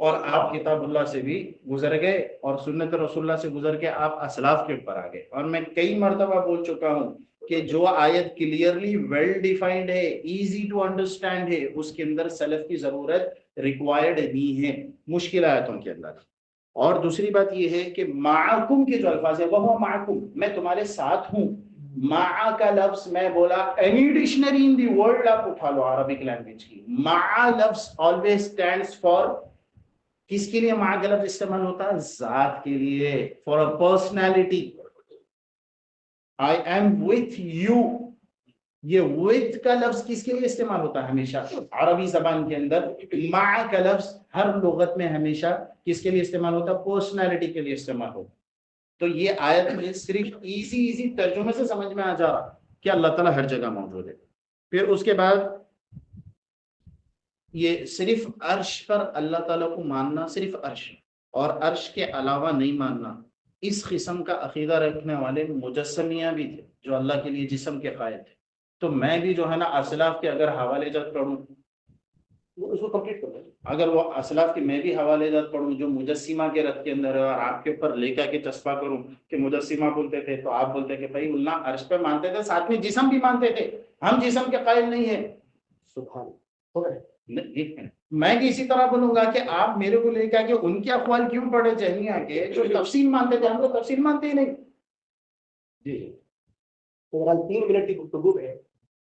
اور آپ کتاب اللہ سے بھی گزر گئے اور سنت رسول اللہ سے گزر کے آپ اسلاف کے اوپر آ گئے. اور میں کئی مرتبہ بول چکا ہوں کہ جو آیت کلیئرلی ویل ڈیفائنڈ ہے, ایزی ٹو انڈرسٹینڈ ہے, اس کے اندر سلف کی ضرورت ریکوائرڈ نہیں ہے مشکل آیتوں کے اندر. اور دوسری بات یہ ہے کہ معکم کے جو الفاظ ہے وہ معکم, میں تمہارے ساتھ ہوں. مع کا لفظ میں بولا اینی ڈکشنری ان دی ورلڈ آپ اٹھا لو عربک لینگویج کی, مع لفظ آلویز اسٹینڈس فار, کس کے لیے مع کا لفظ استعمال ہوتا ہے؟ ذات کے لیے, for a personality. I am with you, یہ وتھ کا لفظ کس کے لیے استعمال ہوتا ہے ہمیشہ عربی زبان کے اندر؟ مع کا لفظ ہر لغت میں ہمیشہ کس کے لیے استعمال ہوتا ہے؟ پرسنالٹی کے لیے استعمال ہوتا. تو یہ آیت میں صرف ایزی ترجمے سے سمجھ میں آ جا رہا کہ اللہ تعالیٰ ہر جگہ موجود ہے. پھر اس کے بعد یہ صرف عرش پر اللہ تعالیٰ کو ماننا, صرف عرش اور عرش کے علاوہ نہیں ماننا, اس قسم کا عقیدہ رکھنے والے مجسمیہ بھی تھے جو اللہ کے لیے جسم کے قائل تھے. تو میں بھی جو ہے نا اسلاف کے اگر حوالے جات پڑھوں, اس کو کمپلیٹ کر دیں. اگر وہ اسلاف کے میں بھی حوالے جات پڑھوں جو مجسمہ کے رد کے اندر ہے, اور آپ کے اوپر لے کے چسپا کروں کہ مجسمہ بولتے تھے تو آپ بولتے کہ بھائی اللہ عرش پہ مانتے تھے, ساتھ میں جسم بھی مانتے تھے, ہم جسم کے قائل نہیں ہیں. سبحان اللہ. میں بھی اسی طرح بولوں گا کہ آپ میرے کو لے کے ان کے اقوال کیوں پڑھے جہمیہ کے جو تفصیل مانتے تھے, ہم تو تفصیل مانتے ہی نہیں. جی تو 3 منٹ کی گفتگو ہے,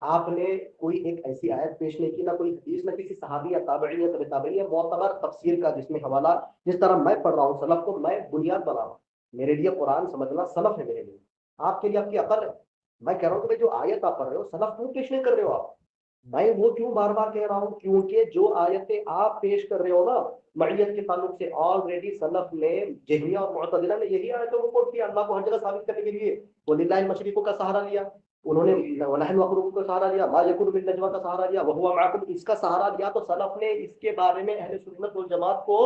آپ نے کوئی ایک ایسی آیت پیش نہیں کی, نہ کوئی حدیث, نہ کسی صحابی یا تابعی یا تابعی یا معتبر تفسیر کا جس میں حوالہ, جس طرح میں پڑھ رہا ہوں سلف کو میں بنیاد بنا رہا ہوں. میرے لیے قرآن سمجھنا سلف ہے, میرے لیے, آپ کے لیے آپ کی عقل ہے. میں کہہ رہا ہوں کہ جو آیت آپ پڑھ رہے ہو سلف کیوں پیش نہیں کر رہے ہو آپ؟ میں وہ کیوں بار بار کہہ رہا ہوں کیونکہ جو آیتیں آپ پیش کر رہے ہو نا معیت کے تعلق سے, آلریڈی سلف نے, جہمیہ اور معتزلہ نے یہی آیتوں کو کوٹ کیا اللہ کو ہر جگہ ثابت کرنے کے لیے. وَلِلَّهِ الْمَشْرِقُ کا سہارا لیا انہوں نے, وَنَحْنُ نَقْرُؤُ کا سہارا لیا, مَا يَكُونُ بِالنَّجْوَىٰ کا سہارا لیا, وَهُوَ مَعَكُمْ اس کا سہارا لیا. تو سلف نے اس کے بارے میں اہل سنت والجماعت کو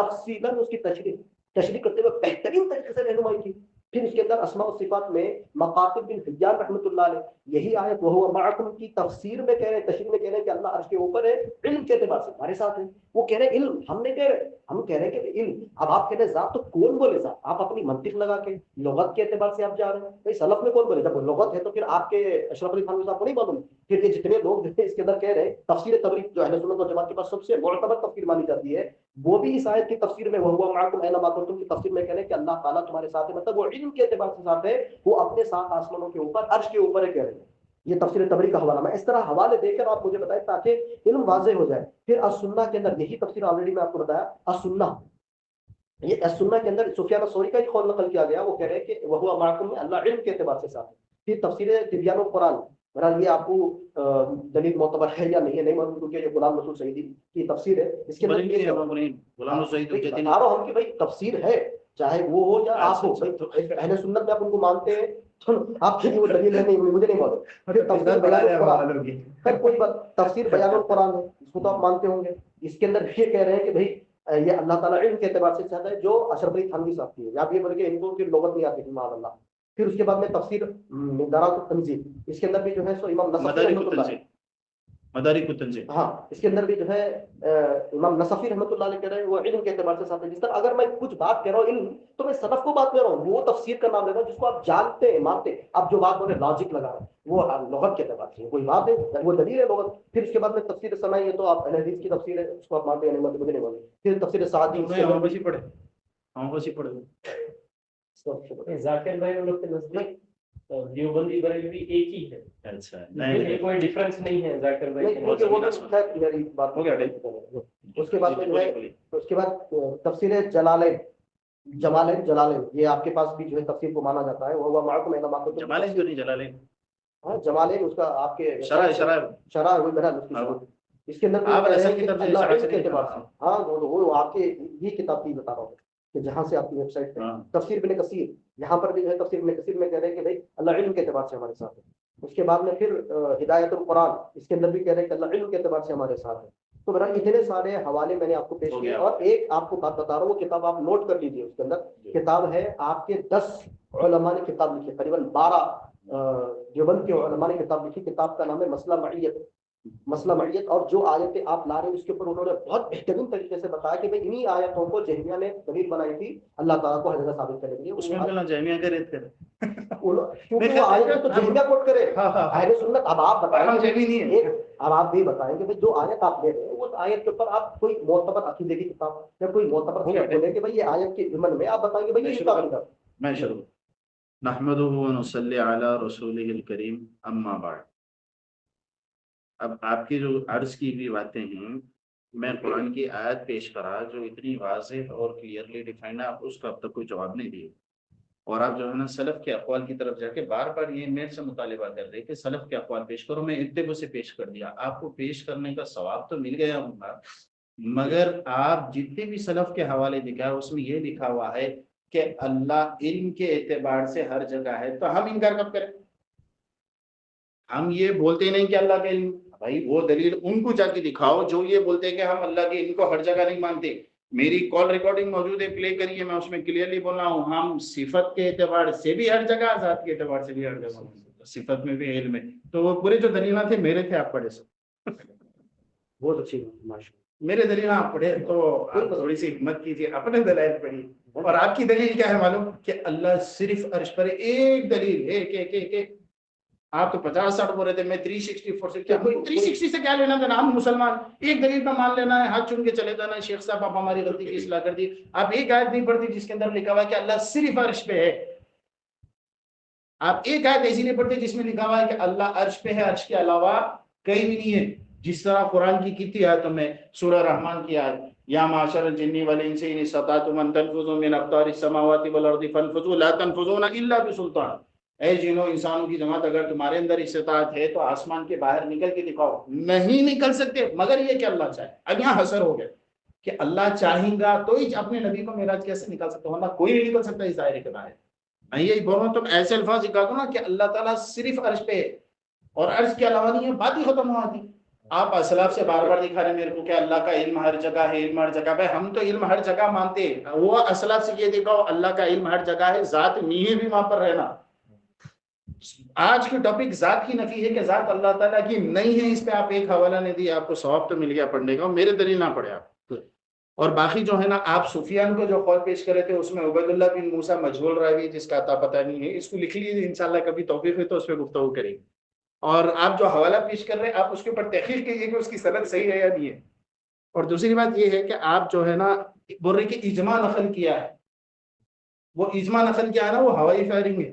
تفصیلاً اس کی تشریح کرتے ہوئے بہترین طریقے سے رہنمائی کی. پھر اس کے اندر اسماء و صفات میں مقاتل بن حیان رحمۃ اللہ علیہ یہی آیت وَهُوَ مَعَكُمْ کی تفسیر میں کہہ رہے ہیں, تشریح میں کہہ رہے ہیں کہ اللہ عرش کے اوپر ہے, علم کے اعتبار سے ہمارے ساتھ ہے. وہ کہہ رہے ہیں علم, ہم نہیں کہہ رہے, ہم کہہ رہے ہیں کہ علم. اب آپ کہہ رہے ہیں ذات, تو کون بولے ذات؟ آپ اپنی منطق لگا کے لغت کے اعتبار سے آپ جا رہے ہیں. بھائی سلف میں کون بولے؟ جب لغت ہے تو پھر آپ کے اشرف علی تھانوی صاحب کو نہیں معلوم. پھر یہ جتنے لوگ اس کے اندر کہہ رہے ہیں تفسیر تبری جو اہل سنت والجماعت کے پاس سب سے معتبر تفسیر مانی جاتی ہے, وہ بھی اس آیت کی تفسیر میں وَهُوَ مَعَكُمْ أَيْنَمَا كُنتُمْ کی تفسیر میں کہہ رہے ہیں کہ اللہ تعالیٰ تمہارے ساتھ ہے, مطلب وہ علم کے اعتبار سے ساتھ ہے, وہ اپنے ساتھ آسمانوں کے اوپر عرش کے اوپر ہے کہہ رہے ہیں. یہ تفسیر تبری کا حوالہ, میں اس طرح حوالے دے کر آپ مجھے بتائیں تاکہ علم واضح ہو جائے. پھر السنہ کے اندر یہی تفسیر آلریڈی میں آپ کو بتایا, السنہ, یہ السنہ کے اندر سفیان ثوری کا ہی قول نقل کیا گیا, وہ کہہ رہے ہیں کہ وَهُوَ مَعَكُمْ میں اللہ علم کے اعتبار سے ساتھ ہے. پھر تفسیر تبیان القرآن, بہرحال یہ آپ کو دلیل معتبر ہے یا نہیں ہے نہیں معلوم, کیونکہ یہ غلام رسول سعیدی کی تفسیر ہے. اس کے اندر بتا رہا ہم کہ بھائی تفسیر ہے, چاہے وہ ہو یا آپ ہو, اہل سنت میں آپ ان کو مانتے ہیں, آپ کے لیے وہ دلیل ہے نہیں, مجھے نہیں معلوم. تفسیر بیان القرآن, کوئی بات, تفسیر بیان القرآن ہے, اس کو تو آپ مانتے ہوں گے. اس کے اندر یہ کہہ رہے ہیں کہ بھائی یہ اللہ تعالیٰ علم کے اعتبار سے چاہتا ہے, جو اشرف علی تھانوی صاحب کی ہے. آپ یہ بولے کہ ان کو پھر لغت نہیں آتی معاذ اللہ. پھر اس کے بعد میں تفسیر مدارک التنزیل, اس کے اندر بھی جو ہے سو امام نصفی رحمۃ اللہ, مدارک التنزیل, ہاں اس کے اندر بھی جو ہے امام نصفی رحمۃ اللہ علیہ کہہ رہے ہیں وہ علم کے اعتبار سے ساتھ ہے. جس طرح اگر میں کچھ بات کہہ رہا ہوں علم, تو میں سلف کو بات کر رہا ہوں, وہ تفسیر کا نام لے رہا ہوں جس کو آپ جانتے ہیں مانتے ہیں. آپ جو بات بول رہے لاجک لگا رہے ہیں وہ لغت کے اعتبار سے کوئی بات ہے, وہ دلیل ہے لغت. پھر اس کے بعد میں تفسیر سنائی ہے تو آپ اہل حدیث کی تفسیر ہے, اس کو آپ مانتے ہیں نہیں مانتے مجھے نہیں معلوم. پھر تفسیر سعدی پڑھے ذاکر بھائی ان لوگ کے نزدیک دیوبندی بریلوی ایک ہی ہے. اچھا, نہیں کوئی ڈفرنس نہیں ہے ذاکر بھائی. میری بات ہو گیا. اس کے بعد جو ہے اس کے بعد تفسیر جلالین, جلالین یہ آپ کے پاس بھی جو ہے تفسیر کو مانا جاتا ہے. وہ معکم اینما کنتم, جمالین جو نہیں جلالین, ہاں جمالین اس کا آپ کے شرح ہوئی میرا اس کے اندر اللہ علم کے اعتبار سے, ہاں وہ آپ کے یہ کتاب کی بتا رہا ہوں کہ جہاں سے آپ کی ویب سائٹ پہ تفسیر ابن کثیر, یہاں پر بھی جو ہے تفسیر ابن کثیر میں کہہ رہے ہیں کہ بھائی اللہ علم کے اعتبار سے ہمارے ساتھ ہے. اس کے بعد میں پھر ہدایت القرآن, اس کے اندر بھی کہہ رہے ہیں کہ اللہ علم کے اعتبار سے ہمارے ساتھ ہے. تو میرا اتنے سارے حوالے میں نے آپ کو پیش کیے. اور ایک آپ کو بات بتا رہا ہوں, وہ کتاب آپ نوٹ کر لیجیے. اس کے اندر کتاب ہے آپ کے 10 علماء نے کتاب لکھی, قریباً 12 دیوبند کے علماء نے کتاب لکھی. کتاب کا نام ہے مسئلہ معیت, مسئلہ معیت اور جو آیتیں آپ لا رہے ہیں اس کے اوپر انہوں نے بہت بہترین طریقے سے بتایا کہ بھائی انہی آیتوں کو جہمیہ نے دلیل بنائی تھی اللہ تعالیٰ کو ہر جگہ ثابت کرنے کے لیے. اس میں پہلا جامعہ کا ریت کرے کیونکہ وہ آیت تو جہمیہ کوٹ کرے اہل سنت. اب آپ بتائیں ہم جہمی نہیں ہے. اب آپ بھی بتائیں کہ بھائی جو آیت آپ لے رہے ہیں اس آیت کے اوپر آپ کوئی معتبر عقیدے کی کتاب یا کوئی معتبر بولے کہ بھائی یہ آیت کے ضمن میں آپ بتائیں کہ بھائی یہ کتاب میں شروع نحمدہ و نصلی علی رسولہ الکریم اما بعد. اب آپ کی جو عرض کی بھی باتیں ہیں میں قرآن کی آیت پیش کرا جو اتنی واضح اور کلیئرلی ڈیفائنڈ ہے, آپ اس کا اب تک کوئی جواب نہیں دیے. اور آپ جو ہے نا سلف کے اقوال کی طرف جا کے بار بار یہ میرے سے مطالبہ کر رہے کہ سلف کے اقوال پیش کرو. میں اتباع سے پیش کر دیا, آپ کو پیش کرنے کا ثواب تو مل گیا ہوں گا, مگر آپ جتنے بھی سلف کے حوالے دکھائے اس میں یہ لکھا ہوا ہے کہ اللہ علم کے اعتبار سے ہر جگہ ہے, تو ہم انکار کب کریں؟ ہم یہ بولتے نہیں کہ اللہ کا علم, بھائی وہ دلیل ان کو جا کے دکھاؤ جو یہ بولتے ہیں کہ ہم اللہ کے علم کو ہر جگہ نہیں مانتے. میری کال ریکارڈنگ موجود ہے, پلے کریے, میں اس میں کلیئرلی بول رہا ہوں ہم صفت کے اعتبار سے بھی ہر جگہ, ذات کے اعتبار سے بھی ہر جگہ, صفت میں بھی علم ہے. تو وہ پورے جو دلیلات تھے میرے تھے, آپ پڑھے سب بہت اچھی ماشاءاللہ. میرے دلیل آپ پڑھے تو آپ تھوڑی سی ہمت کیجیے, اپنے دلائل پڑھیے. اور آپ کی دلیل کیا ہے معلوم کہ اللہ صرف عرش پر, ایک دلیل ایک آپ تو 50-60 بول رہے تھے, میں 364 سے کیا 360 سے کیا لینا دینا, ہم مسلمان ایک دلیل پہ مان لینا ہے, ہاتھ چن کے چلے جانا ہے. شیخ صاحب آپ ہماری غلطی کی اصلاح کر دی. آپ ایک آیت نہیں پڑھتی جس کے اندر لکھا ہوا ہے کہ اللہ صرف عرش پہ ہے. آپ ایک آیت ایسی نہیں پڑھتے جس میں لکھا ہوا ہے کہ اللہ عرش پہ ہے, عرش کے علاوہ کہیں بھی نہیں ہے. جس طرح قرآن کی کتنی آیتوں میں, سورہ رحمان کی آیت, یا معاشر الجن والانس ان استطعتم ان تنفذوا من اقطار السماوات والارض فانفذوا لا تنفذون الا بسلطان. اے جنوں انسانوں کی جماعت, اگر تمہارے اندر استطاعت ہے تو آسمان کے باہر نکل کے دکھاؤ. نہیں نکل سکتے مگر یہ کہ اللہ چاہے. اب یہاں حسر ہو گیا کہ اللہ چاہیں گا تو ہی اپنے نبی کو معراج کیسے نکال سکتا, ورنہ کوئی نہیں نکل سکتا اس ظاہر کے باہر. میں یہی بول رہا ہوں, تم ایسے الفاظ نکال دو نا کہ اللہ تعالیٰ صرف عرش پہ ہے اور عرش کے علاوہ نہیں ہے, بات ہی ختم ہو آتی. آپ اسلاف سے بار بار دکھا رہے میرے کو کہ اللہ کا علم ہر جگہ ہے, علم ہر جگہ پہ. ہم تو علم ہر جگہ مانتے ہیں, وہ اسلاف سے یہ دکھاؤ اللہ کا علم ہر جگہ ہے, ذات نہیں ہے بھی وہاں پر رہنا. آج کی ٹاپک ذات کی نفی ہے کہ ذات اللہ تعالیٰ کی نہیں ہے, اس پہ آپ ایک حوالہ نہیں دیا, آپ کو ثواب تو مل گیا پڑھنے کا, میرے دلیل نہ پڑھے آپ. اور باقی جو ہے نا, آپ سفیان کو جو قول پیش کرے تھے اس میں عبید اللہ بن موسیٰ مجہول راوی جس کا عطا پتہ نہیں ہے, اس کو لکھ لیجیے, انشاءاللہ کبھی توفیق ہے تو اس پہ گفتگو کریں گے. اور آپ جو حوالہ پیش کر رہے ہیں آپ اس کے اوپر تحقیق کیجیے کہ اس کی سند صحیح ہے یا نہیں ہے. اور دوسری بات یہ ہے کہ آپ جو ہے نا بول رہے کہ اجماع نقل کیا ہے, وہ اجماع نقل کیا ہے نا وہ ہوائی فائرنگ ہے.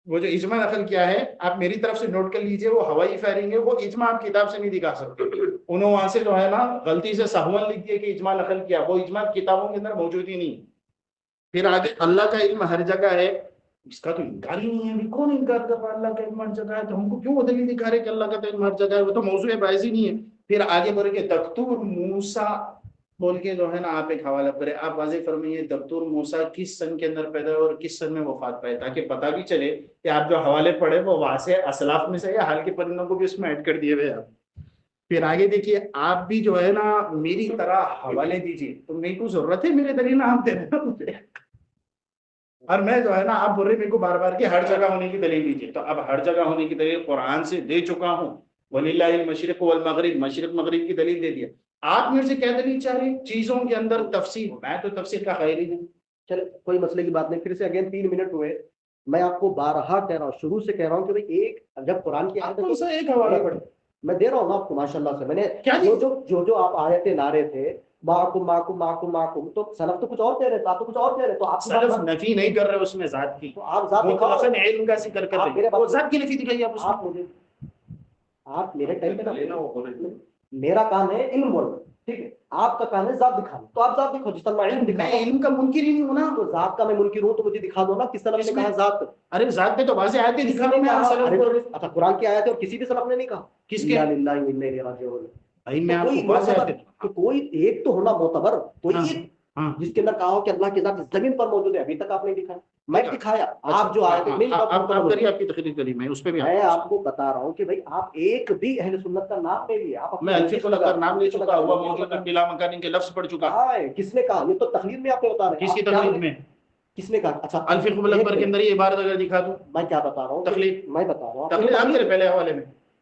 وہ جو اجماع نقل کیا ہے آپ میری طرف سے نوٹ کر لیجئے, وہ ہوائی فائرنگ ہے. وہ اجماع آپ کتاب سے نہیں دکھا سکتے. انہوں وہاں سے جو ہے نا غلطی سے سہون لکھ دیا کہ اجماع نقل کیا, وہ اجماع کتابوں کے اندر موجود ہی نہیں. پھر آگے اللہ کا علم ہر جگہ ہے, اس کا تو انکار ہی نہیں ہے. کون انکار کر رہا اللہ کا علم ہر جگہ ہے, تو ہم کو کیوں وہ دلیل دکھا رہے کہ اللہ کا علم ہر جگہ ہے, وہ تو موضوع باعث ہی نہیں ہے. پھر آگے بڑھ کے دکتور موسیٰ بول کے جو ہے نا آپ ایک حوالہ کرے, آپ واضح فرمائیے دکتور موسیٰ کس سن کے اندر پیدا ہوئے اور کس سن میں وفات پائے, تاکہ پتہ بھی چلے کہ آپ جو حوالے پڑھے وہ وہاں سے اسلاف میں سے یا حال کے پرندوں کو بھی اس میں ایڈ کر دیے ہوئے آپ. پھر آگے دیکھیے آپ بھی جو ہے نا میری طرح حوالے دیجیے, تو میرے کو ضرورت ہے میرے دلیل آپ دے رہے ہیں, اور میں جو ہے نا آپ بول رہے میرے کو بار بار کہ ہر جگہ ہونے کی دلیل دیجیے. تو اب ہر جگہ ہونے کی دلیل قرآن سے دے چکا ہوں, وَلِلَّهِ الْمَشْرِقُ وَالْمَغْرِبُ, مشرق مغرب کی دلیل دے دیا. آپ میرے سے کیا دلیل چاہ رہے ہیں چیزوں کے اندر تفسیر, میں تو تفسیر کا خیر ہی نہیں. چلے کوئی مسئلے کی بات نہیں. پھر سے اگین 3 منٹ ہوئے, میں آپ کو بارہا کہہ رہا ہوں, شروع سے کہہ رہا ہوں کہ بھئی ایک جب قرآن کی آیت ہے ایک حوالہ پڑھے, میں دے رہا ہوں آپ کو ماشاءاللہ سے. میں نے کیا جو آپ آیتیں لا رہے تھے معکم, تو سلف تو کچھ اور کہہ رہے تھے, آپ تو کچھ اور کہہ رہے, تو آپ سلف نفی نہیں کر رہے اس میں ذات کی, تو آپ ذات مطلقاً علم کا ذکر کر رہے ہیں, وہ ذات کی نفی دکھائیے آپ. آپ مجھے آپ میرے ٹائم پہ میرا کام ہے علم بولنا, ٹھیک ہے, آپ کا کام ہے ذات دکھانا, تو آپ ذات دکھاؤ. جس طرح میں علم دکھاؤں, میں علم کا منکر ہی نہیں ہوں نا, تو ذات کا میں منکر ہوں, تو مجھے دکھا دو نا کس طرح نے کہا ذات. ارے ذات پہ تو واضح آیتیں دکھا رہے ہیں. اچھا قرآن کی آیت ہے اور کسی بھی سلف نے نہیں کہا, کس کے للہ و انا الیہ راجعون. بھائی میں آپ کو واضح آیتیں, تو کوئی ایک تو ہونا معتبر, کوئی ایک جس کے اندر کہا ہو کہ اللہ کی ذات زمین پر موجود ہے, ابھی تک آپ نے دکھایا, میں دکھایا, آپ جو آئے تھے آپ کریے, آپ کی تقریر کریے, میں اس پہ بھی میں آپ کو بتا رہا ہوں کہ بھائی آپ ایک بھی اہل سنت کا نام لے لیے, آپ میں الفی اللہ کا نام لے چکا, ہوا موجود بلا مکان کے لفظ پڑھ چکا. کس نے کہا, یہ تو تقریر میں آپ نے بتا رہے ہیں. کس کی تقریر میں, کس نے کہا؟ اچھا الفی اللہ کے اندر یہ عبارت اگر دکھا دوں, میں کیا بتا رہا ہوں, تقریر میں بتا رہا ہوں, تقریر آپ میرے پہلے حوالے میں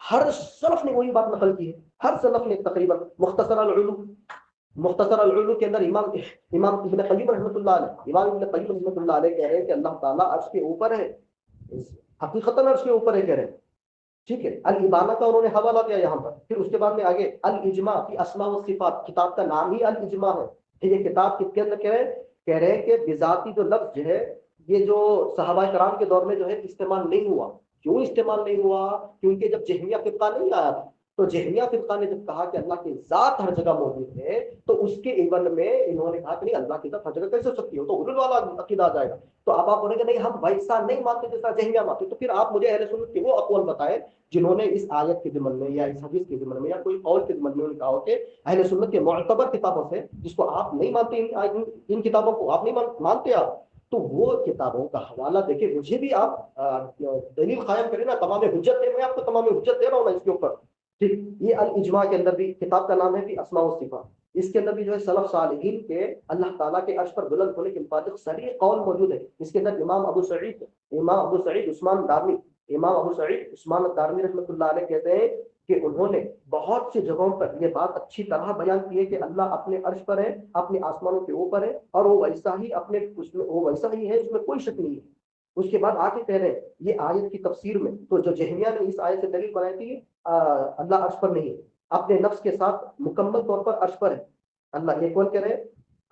ہر سلف نے وہی بات نقل کی ہے، ہر سلف نے تقریباً مختصر العلو کے اندر امام ابن قیم رحمۃ اللہ علیہ، امام ابن قیم رحمۃ اللہ علیہ کہہ رہے ہیں کہ اللہ تعالیٰ عرش کے اوپر ہے، حقیقتاً عرش کے اوپر ہے کہہ رہے ہیں، ٹھیک ہے۔ الابانہ کا انہوں نے حوالہ دیا یہاں پر، پھر اس کے بعد میں آگے الاجماع فی اسماء و صفات، کتاب کا نام ہی الاجماع ہے۔ یہ کتاب کس کے اندر کہہ رہے ہیں کہ بذاتی جو لفظ جو ہے یہ جو صحابہ کرام کے دور میں جو ہے استعمال نہیں ہوا۔ کیوں استعمال نہیں ہوا؟ کیونکہ جب جہمیہ فرقہ نہیں آیا تھا تو جہمیہ فرقہ نے جب کہا کہ اللہ کی ذات ہر جگہ موجود ہے تو اس کے ایون میں انہوں نے کہا کہ نہیں اللہ کی ذات ہر جگہ کیسے ہو سکتی ہے، تو حلول والا عقیدہ آ جائے گا۔ تو اب آپ بولیں گے نہیں ہم ویسا نہیں مانتے جیسا جہمیہ مانتے، تو پھر آپ مجھے اہل سنت کے وہ اقوال بتائیں جنہوں نے اس آیت کے ضمن میں یا اس حدیث کے ضمن میں یا کوئی اور کے ضمن میں کہا ہو کہ اہل سنت کے معتبر کتابوں سے، جس کو آپ نہیں مانتے، ان کتابوں کو آپ نہیں مانتے آپ، تو وہ کتابوں کا حوالہ دیکھیں، مجھے بھی آپ دلیل قائم کریں نا، تمام حجت دیں، میں آپ کو تمام حجت دے رہا ہوں نا اس کے اوپر، ٹھیک۔ یہ الاجماع کے اندر بھی کتاب کا نام ہے کہ اسماء و صفات، اس کے اندر بھی جو ہے سلف صالحین کے اللہ تعالیٰ کے عرش پر بلند ہونے کے متعلق صریح قول موجود ہے۔ اس کے اندر امام ابو سعید عثمان دارمی، امام ابو سعید عثمان دارمی رحمۃ اللہ علیہ کہتے ہیں کہ انہوں نے بہت سی جگہوں پر یہ بات اچھی طرح بیان کی ہے کہ اللہ اپنے عرش پر ہے، اپنے آسمانوں کے اوپر ہے، اور وہ ویسا ہی اپنے اس میں وہ ویسا ہی ہے، اس میں کوئی شک نہیں ہے۔ اس کے بعد آگے کہہ رہے ہیں یہ آیت کی تفسیر میں تو جو جہمیہ نے اس آیت سے دلیل بنائی تھی اللہ عرش پر نہیں ہے، اپنے نفس کے ساتھ مکمل طور پر عرش پر ہے۔ اللہ یہ کون کہہ رہے ہیں؟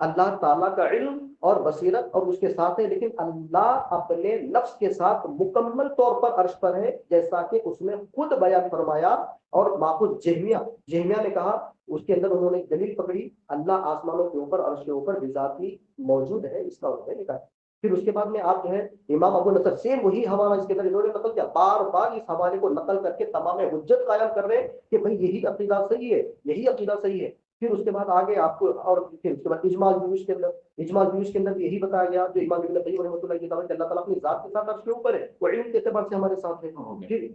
اللہ تعالیٰ کا علم اور بصیرت اور اس کے ساتھ ہے، لیکن اللہ اپنے نفس کے ساتھ مکمل طور پر عرش پر ہے، جیسا کہ اس نے خود بیان فرمایا۔ اور ماخوذ جہمیہ نے کہا، اس کے اندر انہوں نے دلیل پکڑی اللہ آسمانوں کے اوپر عرش کے اوپر بذاتی موجود ہے، اس کا انہوں نے لکھا ہے۔ پھر اس کے بعد میں آپ جو ہے امام ابو نصر سیم وہی حوالہ اس کے اندر انہوں نے نقل کیا، بار بار اس حوالے کو نقل کر کے تمام حجت قائم کر رہے ہیں کہ بھئی یہی عقیدہ صحیح ہے، یہی عقیدہ صحیح ہے۔ پھر اس کے بعد آگے آپ کو اور پھر اس کے بعد اجماع الجیوش کے اندر بھی یہی بتایا گیا جو امام ابن قیم رحمۃ اللہ کی کتاب ہے کہ اللہ تعالیٰ اپنی ذات کے ساتھ عرش کے اوپر ہے، وہ علم کے اعتبار سے ہمارے ساتھ ہے، ٹھیک۔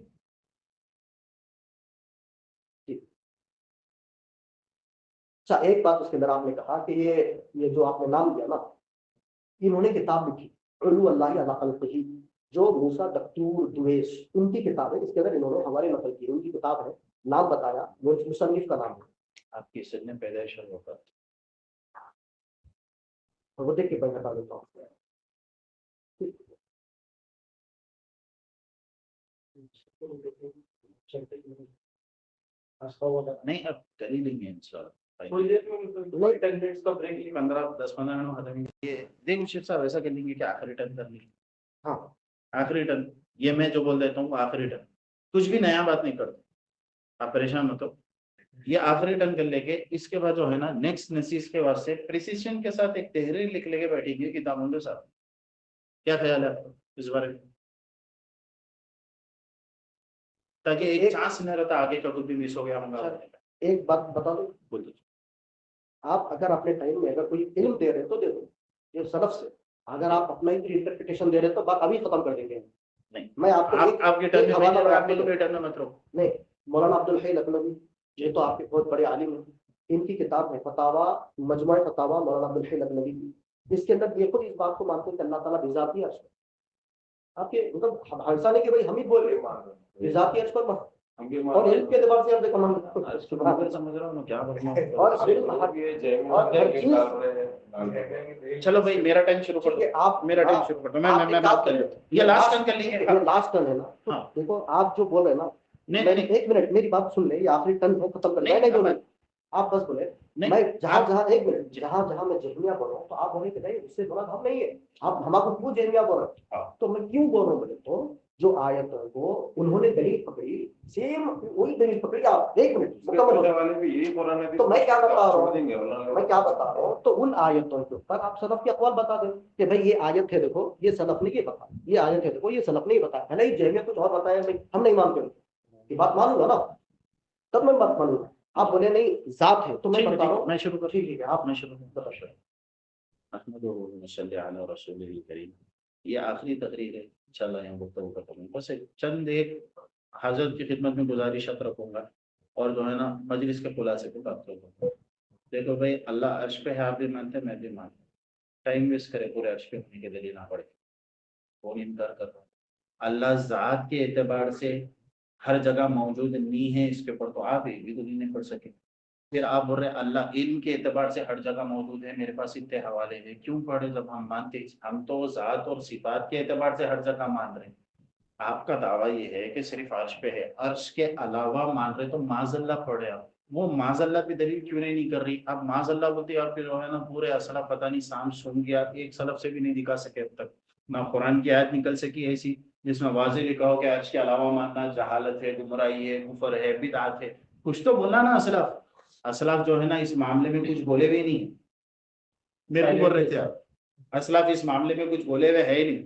اچھا ایک بات اس کے اندر آپ نے کہا کہ یہ جو آپ نے نام دیا نا، انہوں نے کتاب لکھی علو اللہ علی خلقہ، جو موسیٰ دکتور دویش ان کی کتاب ہے، اس کے اندر انہوں نے ہمارے نقل کی، ان کی کتاب ہے، نام بتایا، وہ مصنف کا نام ہے۔ آپ کی سن پیدائش ہوگا وہ دیکھ کے میں بتا دیتا ہوں۔ نہیں اب کر ہی لیں گے انشاءاللہ۔ تھوڑی دیر میں 10 منٹس کا بریک لیں، 10-15 منٹ ختم یہ دیکھ شیخ صاحب ایسا کر لیں گے کہ آخری ٹرن کر لیں گے۔ ہاں آخری ٹرن یہ میں جو بول دیتا ہوں وہ آخری ٹرن، کچھ بھی نیا بات نہیں کرتا، آپ پریشان مت ہو، یہ آخری ٹرن کر لے کے اس کے بعد جو ہے نا نیکسٹ نصیص کے واسطے پریسیشن کے ساتھ ایک تحریر لکھ لے کے بیٹھے گی کتابوں کے ساتھ۔ کیا خیال ہے آپ کو اس بارے میں؟ تاکہ ایک چانس نہیں رہتا آگے کا کچھ بھی مس ہو گیا ہوں۔ ایک بات بتا دوں، بول دیجیے۔ آپ اگر اپنے ٹائم میں اگر کوئی علم دے رہے تو دے دو یہ سلف سے، اگر آپ اپنا انٹرپریٹیشن دے رہے تو بات ابھی ختم کر دیں گے۔ نہیں میں آپ کو آپ کے ٹرن میں آپ کے ٹرن میں مت رہو۔ نہیں، مولانا عبدالحی لکھنوی یہ تو آپ کے بہت بڑے عالم ہیں، ان کی کتاب ہے فتاوا، مجموعہ فتاوا مولانا عبدالحی لکھنوی کی، اس کے اندر یہ خود اس بات کو مانتے ہیں کہ اللہ تعالیٰ بذاتی عرش پر، آپ کے مطلب ایسا نہیں کہ بھائی ہم ہی بول رہے ہیں بذاتی عرش پر، اور علم کے اعتبار سے آپ دیکھو سمجھ رہا ہوں کیا اور چلو بھائی میرا ٹائم شروع کر دو، آپ میرا ٹائم شروع کر دو، میں بات کر لیتا ہوں، یہ لاسٹ ٹائم کر لیں گے، یہ لاسٹ ٹرن ہے نا۔ دیکھو آپ جو بول رہے ہیں نا، ایک منٹ میری بات سن لیں، یہ آخری ٹرن ہے، ختم کر لیں، آپ بس بولے میں جہاں ایک منٹ جہاں میں جہمیہ بول رہا ہوں تو آپ بولے کہ نہیں اس سے بڑا ہم نہیں ہے، آپ ہمارا کیوں جہمیہ بول رہے ہیں؟ تو میں کیوں بول رہا ہوں بولے تو جو آیت ہے وہ انہوں نے دلیل پکڑی، سیم وہی دلیل پکڑی، آپ ایک منٹ تو میں کیا بتا رہا ہوں تو ان آیتوں کے اوپر آپ سلف کے اقوال بتا دیں کہ بھائی یہ آیت ہے دیکھو یہ سلف نے یہ بتا، یہ آیت ہے دیکھو یہ سلف نے یہ بتایا ہے، نہیں جہمیہ کچھ اور بتایا ہم نہیں مانتے، یہ بات مانوں گا نا تب میں بات مانوں گا۔ آپ بولے نہیں ذات ہے تو میں بتا رہا ہوں، میں شروع کر، ٹھیک ہے آپ میں شروع بتا احمد صلی علی رسول کریم، یہ آخری تقریر ہے انشاءاللہ یہاں گفتگو کرتا ہوں، بس چند ایک حضرت کی خدمت میں گزارشات رکھوں گا اور جو ہے نا مجلس کے خلاصے کو بات کروں گا۔ دیکھو بھائی اللہ عرش پہ ہے، آپ بھی مانتے ہیں میں بھی مانتا ہوں، ٹائم ویسٹ کرے پورے عرش پہ ہونے کے دلیل نہ پڑے، وہ انکار کر رہا ہوں۔ اللہ ذات کے اعتبار سے ہر جگہ موجود نہیں ہے اس کے اوپر، تو آپ ایک بھی دلیل نہیں پڑھ سکے۔ پھر آپ بول رہے اللہ علم کے اعتبار سے ہر جگہ موجود ہے، میرے پاس اتنے حوالے ہیں، کیوں پڑھے جب ہم مانتے ہیں؟ ہم تو ذات اور صفات کے اعتبار سے ہر جگہ مان رہے ہیں۔ آپ کا دعویٰ یہ ہے کہ صرف عرش پہ ہے، عرش کے علاوہ مان رہے، تو معاذ اللہ پڑھے آپ۔ وہ معاذ اللہ پہ دلیل کیوں نہیں کر رہی؟ آپ معاذ اللہ بولتے آپ جو ہے نا پورے اسلف پتہ نہیں سام سن گیا، ایک سلف سے بھی نہیں دکھا سکے اب تک، نہ قرآن کی آیت نکل سکی ایسی جس میں واضح لکھا ہو کہ عرش کے علاوہ ماننا جہالت ہے، گمراہی ہے، کفر ہے، بدعت ہے۔ کچھ تو بولنا نا اسلف۔ اسلاف جو ہے نا اس معاملے میں کچھ بولے ہوئے نہیں، میرے کو بول رہے تھے آپ اسلاف اس معاملے میں کچھ بولے ہوئے ہے ہی نہیں،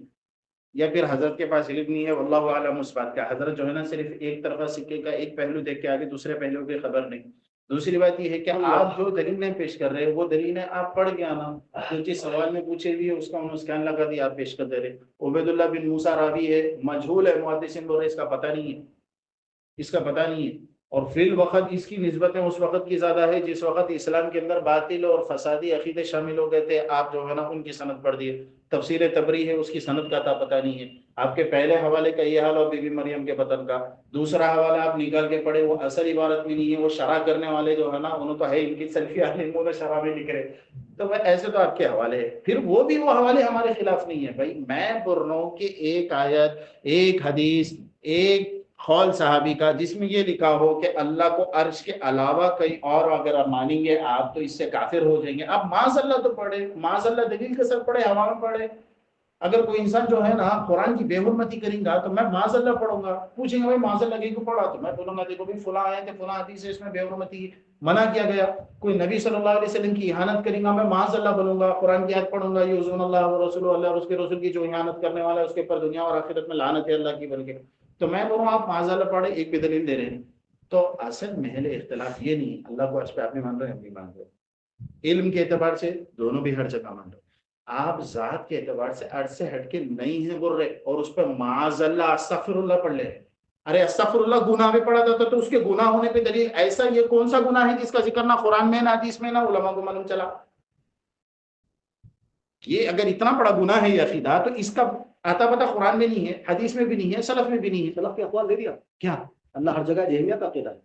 یا پھر حضرت کے پاس علم نہیں ہے، واللہ اعلم اس بات کا۔ حضرت جو ہے نا صرف ایک طرفہ سکے کا ایک پہلو دیکھ کے آگے دوسرے پہلو کی خبر نہیں۔ دوسری بات یہ ہے کہ آپ جو دلیلیں پیش کر رہے ہیں وہ دلیلیں آپ پڑھ کے آنا، جو چیز سوال میں پوچھے ہوئی ہے اس کا انہوں سکین لگا دیا، آپ پیش کر دے رہے۔ عبید اللہ بن موسیٰ راوی ہے، مجہول ہے، محدثین بول رہے اس کا پتہ نہیں ہے، اس کا پتہ نہیں ہے، اور فی الوقت اس کی نسبتیں اس وقت کی زیادہ ہے جس وقت اسلام کے اندر باطل اور فسادی عقیدے شامل ہو گئے تھے، آپ جو ہے نا ان کی سند پڑھ دیے۔ تفسیر تبری ہے، اس کی سند کا پتہ نہیں ہے۔ آپ کے پہلے حوالے کا یہ حال اور بی بی مریم کے پتن کا، دوسرا حوالہ آپ نکال کے پڑھے وہ اصل عبارت میں نہیں ہے، وہ شرح کرنے والے جو ہے نا انہوں تو ہے ان کی سلفی عالموں نے شرح میں لکھ رہے، تو ایسے تو آپ کے حوالے ہیں، پھر وہ بھی وہ حوالے ہمارے خلاف نہیں ہے۔ بھائی میں بول رہا ہوں کہ ایک آیت، ایک حدیث، ایک قول صحابی کا جس میں یہ لکھا ہو کہ اللہ کو عرش کے علاوہ کہیں اور اگر آپ مانیں گے آپ تو اس سے کافر ہو جائیں گے، آپ معاذ اللہ تو پڑھے، معاذ اللہ دلیل کے ساتھ پڑھے، ہوا میں پڑھے۔ اگر کوئی انسان جو ہے نا قرآن کی بے حرمتی کریں گا تو میں معاذ اللہ پڑھوں گا، پوچھیں گے بھائی معاذ اللہ کی کو پڑھا، تو میں بولوں گا دیکھو بھی فلاں آئے تھے، فلاں حدیث ہے اس میں بے حرمتی منع کیا گیا۔ کوئی نبی صلی اللہ علیہ وسلم کی اہانت کریں گا، میں معاذ اللہ بولوں گا، قرآن کی آیت پڑھوں گا، یؤذون اللہ ورسولہ، اللہ اور اس کے رسول کی جو اہانت کرنے والا ہے اس کے اوپر دنیا اور آخرت میں لعنت ہے اللہ کی، بلکہ تو میں بولوں آپ معاذ اللہ پڑھے، ایک بھی دلیل دے رہے ہیں۔ تو اصل محل اختلاف یہ نہیں، اللہ کو عرش پہ آپ بھی مان رہے ہیں، ہم بھی مان رہے ہیں، علم کے اعتبار سے دونوں بھی ہر جگہ مان رہے ہیں، آپ ذات کے اعتبار سے عرش سے ہٹ کے نہیں ہیں بول رہے، اور اس پہ معاذ اللہ استغفر اللہ پڑھ لے۔ ارے استغفر اللہ گناہ بھی پڑھا جاتا تو اس کے گناہ ہونے پہ دلیل، ایسا یہ کون سا گناہ ہے جس کا ذکر نہ قرآن میں نہ حدیث میں نہ علماء کو معلوم چلا؟ یہ اگر اتنا بڑا گناہ ہے یہ عقیدہ، تو اس کا آتا پتا قرآن میں نہیں ہے، حدیث میں بھی نہیں ہے، سلف میں بھی نہیں ہے۔ سلف کے اقوال دے دیا کیا اللہ ہر جگہ جہمیہ کا عقیدہ ہے۔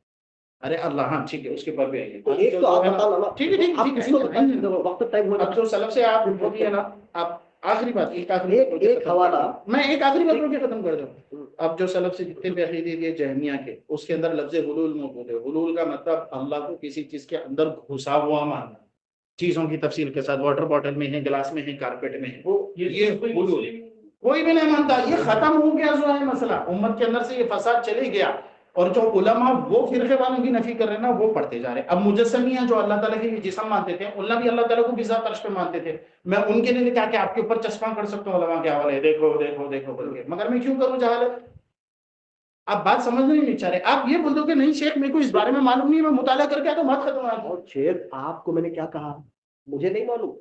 ارے اللہ، ہاں ٹھیک ہے، اس کے اوپر بھی آئیے، تو ایک تو آپ بتا لانا، ٹھیک ہے ٹھیک آپ ہے اس کو وقت ٹائم ہو اب جو سلف سے آپ وہ بھی ہے نا، آپ آخری بات ایک حوالہ میں ایک آخری بات روکے ختم کر دوں۔ اب جو سلف سے جتنے بھی عقیدے دیے جہمیہ کے، اس کے اندر لفظ حلول موجود ہے۔ حلول کا مطلب اللہ کو کسی چیز کے اندر گھسا ہوا ماننا، چیزوں کی تفصیل کے ساتھ، واٹر بوٹل میں ہے، گلاس میں ہے، کارپیٹ میں ہے، وہ یہ حلول کوئی بھی نہیں مانتا، یہ ختم ہو گیا جو ہے مسئلہ، امت کے اندر سے یہ فساد چلے گیا۔ اور جو علماء وہ فرقے والوں کی نفی کر رہے ہیں نا وہ پڑھتے جا رہے ہیں۔ اب مجسمی ہیں جو اللہ تعالیٰ کے جسم مانتے تھے، اللہ بھی اللہ تعالیٰ کو بھی ذات عرش پہ مانتے تھے، میں ان کے لیے کیا کہ آپ کے اوپر چشمہ کر سکتا ہوں علماء کے حوالے، دیکھو دیکھو دیکھو بول کے، مگر میں کیوں کروں جہالت؟ آپ بات سمجھ نہیں چاہ رہے، آپ یہ بول دو کہ نہیں شیخ میرے کو اس بارے میں معلوم نہیں، میں مطالعہ کر کے آتا ہوں، بات ختم ہو جاتی ہے۔ اور شیخ آپ کو میں نے کیا کہا، مجھے نہیں معلوم،